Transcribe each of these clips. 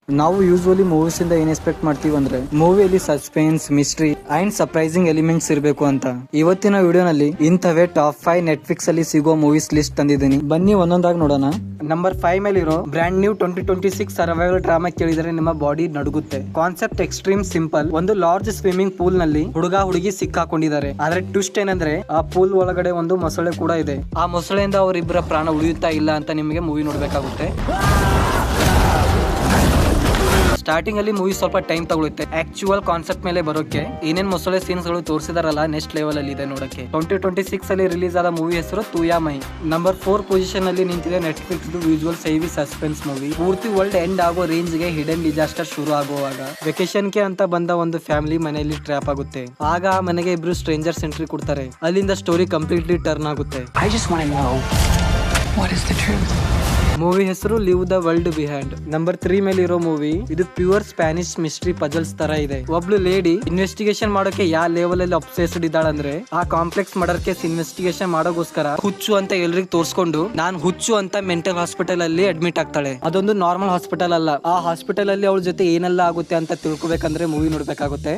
ನಾವು usually movies ಇಂದ ಏನ್ ಎಕ್ಸ್ಪೆಕ್ಟ್ ಮಾಡ್ತೀವಿ ಅಂದ್ರೆ ಮೂವಿಯಲ್ಲಿ suspense, mystery and surprising elements ಇರಬೇಕು ಅಂತ. ಇವತ್ತಿನ ವಿಡಿಯೋನಲ್ಲಿ ಇಂಥವೇ ಟಾಪ್ 5 ನೆಟ್ಫ್ಲಿಕ್ಸ್ ಅಲ್ಲಿ ಸಿಗೋ ಮೂವೀಸ್ ಲಿಸ್ಟ್ ತಂದಿದ್ದೀನಿ. ಬನ್ನಿ ಒಂದೊಂದಾಗಿ ನೋಡೋಣ. ನಂಬರ್ 5 ಮೇಲೆ ಇರೋ ಬ್ರ್ಯಾಂಡ್ ನ್ಯೂ 2026 ಸರ್ವೈವಲ್ ಡ್ರಾಮಾ ಕೇಳಿದರೆ ನಿಮ್ಮ ಬಾಡಿ ನಡುಗುತ್ತೆ. Concept extreme simple. ಒಂದು ಲಾರ್ಜ್ ಸ್ವಿಮ್ಮಿಂಗ್ ಪೂಲ್ ನಲ್ಲಿ ಹುಡುಗಿ ಸಿಕ್ಕಾಕೊಂಡಿದ್ದಾರೆ. ಆದ್ರೆ ಟ್ವಿಸ್ಟ್ ಏನಂದ್ರೆ ಆ ಪೂಲ್ ಒಳಗಡೆ ಒಂದು ಮೊಸಳೆ ಕೂಡ ಇದೆ. ಆ ಮೊಸಳೆಯಿಂದ ಅವರಿಬ್ಬರ ಪ್ರಾಣ ಉಳಿಯುತ್ತಾ ಇಲ್ಲ ಅಂತ ನಿಮಗೆ ಮೂವಿ ನೋಡ್ಬೇಕಾಗುತ್ತೆ. ಸ್ಟಾರ್ಟಿಂಗ್ ಅಲ್ಲಿ ಮೂವಿ ಸ್ವಲ್ಪ ಟೈಮ್ ತಗೊಳುತ್ತೆ ಆಕ್ಚುಯಲ್ ಕಾನ್ಸೆಪ್ಟ್ ಮೇಲೆ ಬರೋಕೆ. ಏನೇನ್ ಮೊಸಳೆ ಸೀನ್ಸ್ ಗಳು ತೋರಿಸಿದಾರಲ್ಲ ನೆಕ್ಸ್ಟ್ ಲೆವೆಲ್ ಅಲ್ಲಿ ಇದೆ ನೋಡಕ್ಕೆ. 2026 ಅಲ್ಲಿ ರಿಲೀಸ್ ಆದ ಮೂವಿ ಹೆಸರು ತೂಯಾ ಮೈ. ನಂಬರ್ 4 ಪೊಸಿಷನ್ ಅಲ್ಲಿ ನಿಂತಿದೆ ನೆಟ್ಫ್ಲಿಕ್ಸ್ ವಿಜುವಲ್ ಸೇವಿ ಸಸ್ಪೆನ್ಸ್ ಮೂವಿ. ಪೂರ್ತಿ ವರ್ಲ್ಡ್ ಎಂಡ್ ಆಗೋ ರೇಂಜ್ ಗೆ ಹಿಡನ್ ಡಿಸಾಸ್ಟರ್ ಶುರು ಆಗುವಾಗ ವೆಕೇಶನ್ ಗೆ ಅಂತ ಬಂದ ಒಂದು ಫ್ಯಾಮಿಲಿ ಮನೆಯಲ್ಲಿ ಟ್ರ್ಯಾಪ್ ಆಗುತ್ತೆ. ಆಗ ಆ ಮನೆಗೆ ಇಬ್ರು ಸ್ಟ್ರೇಂಜರ್ಸ್ ಎಂಟ್ರಿ ಕೊಡ್ತಾರೆ. ಅಲ್ಲಿಂದ ಸ್ಟೋರಿ ಕಂಪ್ಲೀಟ್ಲಿ ಟರ್ನ್ ಆಗುತ್ತೆ. ಮೂವಿ ಹೆಸರು live the world behind. Number 3 ಮೇಲೆ ಇರೋ ಮೂವಿ ಇದು ಪ್ಯೂರ್ ಸ್ಪ್ಯಾನಿಷ್ ಮಿಸ್ಟ್ರಿ ಪಜಲ್ಸ್ ತರ ಇದೆ. ಒಬ್ಳು ಲೇಡಿ ಇನ್ವೆಸ್ಟಿಗೇಷನ್ ಮಾಡೋಕೆ ಯಾವ ಲೆವೆಲ್ ಅಲ್ಲಿ ಅಬ್ಸೆಸ್ಡ್ ಇದ್ದಾಳಂದ್ರೆ ಆ ಕಾಂಪ್ಲೆಕ್ಸ್ ಮರ್ಡರ್ ಕೇಸ್ ಇನ್ವೆಸ್ಟಿಗೇಷನ್ ಮಾಡೋಗೋಸ್ಕರ ಹುಚ್ಚು ಅಂತ ಎಲ್ರಿಗೂ ತೋರ್ಸ್ಕೊಂಡು ನಾನ್ ಹುಚ್ಚು ಅಂತ ಮೆಂಟಲ್ ಹಾಸ್ಪಿಟಲ್ ಅಲ್ಲಿ ಅಡ್ಮಿಟ್ ಆಗ್ತಾಳೆ. ಅದೊಂದು ನಾರ್ಮಲ್ ಹಾಸ್ಪಿಟಲ್ ಅಲ್ಲ. ಆ ಹಾಸ್ಪಿಟಲ್ ಅಲ್ಲಿ ಅವಳ ಜೊತೆ ಏನೆಲ್ಲ ಆಗುತ್ತೆ ಅಂತ ತಿಳ್ಕೊಬೇಕಂದ್ರೆ ಮೂವಿ ನೋಡ್ಬೇಕಾಗುತ್ತೆ.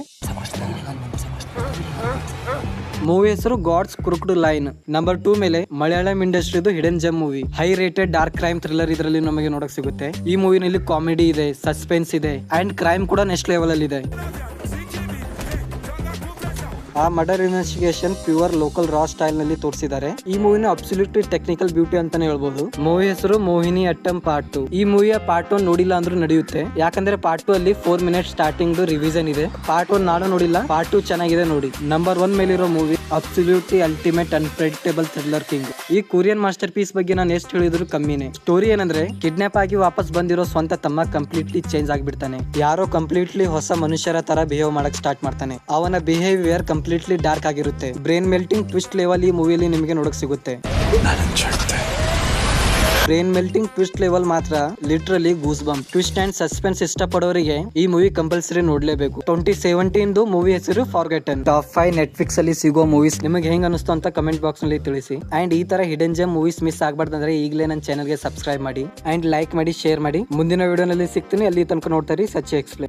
ಮೂವಿ ಹೆಸರು ಗಾಡ್ಸ್ ಕ್ರೂಕ್ಡ್ ಲೈನ್. ನಂಬರ್ 2 ಮೇಲೆ ಮಲಯಾಳಂ ಇಂಡಸ್ಟ್ರಿದು hidden gem movie. High rated dark crime thriller ಇದರಲ್ಲಿ ನಮಗೆ ನೋಡಕ್ ಸಿಗುತ್ತೆ. ಈ ಮೂವಿನಲ್ಲಿ ಕಾಮಿಡಿ ಇದೆ, ಸಸ್ಪೆನ್ಸ್ ಇದೆ ಅಂಡ್ ಕ್ರೈಮ್ ಕೂಡ ನೆಕ್ಸ್ಟ್ ಲೆವೆಲ್ ಅಲ್ಲಿ ಇದೆ. ಆ murder investigation pure local raw style ನಲ್ಲಿ ತೋರಿಸಿದ್ದಾರೆ. ಈ ಮೂವಿನ ಅಬ್ಸಲ್ಯೂಟ್ಲಿ ಟೆಕ್ನಿಕಲ್ ಬ್ಯೂಟಿ ಅಂತಾನೆ ಹೇಳ್ಬಹುದು. ಮೂವಿ ಹೆಸರು ಮೋಹಿನಿ ಅಟ್ಟಂ ಪಾರ್ಟ್ 2. ಈ ಮೂವಿಯ ಪಾರ್ಟ್ 1 ನೋಡಿಲ್ಲ ಅಂದ್ರೂ ನಡೆಯುತ್ತೆ. ಯಾಕಂದ್ರೆ ಪಾರ್ಟ್ 2 ಅಲ್ಲಿ 4 ಮಿನಿಟ್ಸ್ ಸ್ಟಾರ್ಟಿಂಗ್ ರಿವಿಷನ್ ಇದೆ. ಪಾರ್ಟ್ 1 ನಾನು ನೋಡಿಲ್ಲ, ಪಾರ್ಟ್ 2 ಚೆನ್ನಾಗಿದೆ ನೋಡಿ. ನಂಬರ್ 1 ಮೇಲಿರೋ movie absolutely ultimate unpredictable thriller king. ಈ ಕೊರಿಯನ್ ಮಾಸ್ಟರ್ ಪೀಸ್ ಬಗ್ಗೆ ನಾನು ಎಷ್ಟು ಹೇಳಿದ್ರು ಕಮ್ಮಿನೇ. ಸ್ಟೋರಿ ಏನಂದ್ರೆ ಕಿಡ್ನಾಪ್ ಆಗಿ ವಾಪಸ್ ಬಂದಿರೋ ಸ್ವಂತ ತಮ್ಮ ಕಂಪ್ಲೀಟ್ಲಿ ಚೇಂಜ್ ಆಗಿಬಿಡ್ತಾನೆ. ಯಾರೋ ಕಂಪ್ಲೀಟ್ಲಿ ಹೊಸ ಮನುಷ್ಯರ ತರ ಬಿಹೇವ್ ಮಾಡಕ್ ಸ್ಟಾರ್ಟ್ ಮಾಡ್ತಾನೆ. ಅವನ ಬಿಹೇವಿಯರ್ ಕಂಪ್ಲೀಟ್ಲಿ ಡಾರ್ಕ್ ಆಗಿರುತ್ತೆ. ಬ್ರೈನ್ ಮೆಲ್ಟಿಂಗ್ ಟ್ವಿಸ್ಟ್ ಲೆವೆಲ್ ಈ ಮೂವಿಯಲ್ಲಿ ನಿಮಗೆ ನೋಡಕ್ ಸಿಗುತ್ತೆ. ಬ್ರೈನ್ ಮೆಲ್ಟಿಂಗ್ ಟ್ವಿಸ್ಟ್ ಲೆವೆಲ್ ಮಾತ್ರ literally goose bump. Twist and suspense ಇಷ್ಟಪಡೋರಿಗೆ ಈ ಮೂವಿ ಕಂಪಲ್ಸರಿ ನೋಡ್ಲೇಬೇಕು. 2017 ಮೂವಿ ಹೆಸರು ಫಾರ್ಗೆಟನ್. ಟಾಪ್ 5 ನೆಟ್ಫ್ಲಿಕ್ಸ್ ಅಲ್ಲಿ ಸಿಗೋ ಮೂವೀಸ್ ನಿಮಗೆ ಹೆಂಗ್ ಅನಿಸ್ತು ಅಂತ ಕಮೆಂಟ್ ಬಾಕ್ಸ್ ನಲ್ಲಿ ತಿಳಿಸಿ. ಅಂಡ್ ಈ ತರ ಹಿಡನ್ ಜೆಮ್ ಮೂವೀಸ್ ಮಿಸ್ ಆಗ್ಬಾರ್ದಂದ್ರೆ ಈಗಲೇ ನನ್ನ ಚಾನಲ್ ಗೆ ಸಬ್ಸ್ಕ್ರೈಬ್ ಮಾಡಿ ಅಂಡ್ ಲೈಕ್ ಮಾಡಿ, ಶೇರ್ ಮಾಡಿ. ಮುಂದಿನ ವಿಡಿಯೋನಲ್ಲಿ ಸಿಗ್ತೀನಿ. ಅಲ್ಲಿ ತನಕ ನೋಡ್ತಾರೆ ಸಚ್ಚಿ ಎಕ್ಸ್ಪ್ಲೇನ್.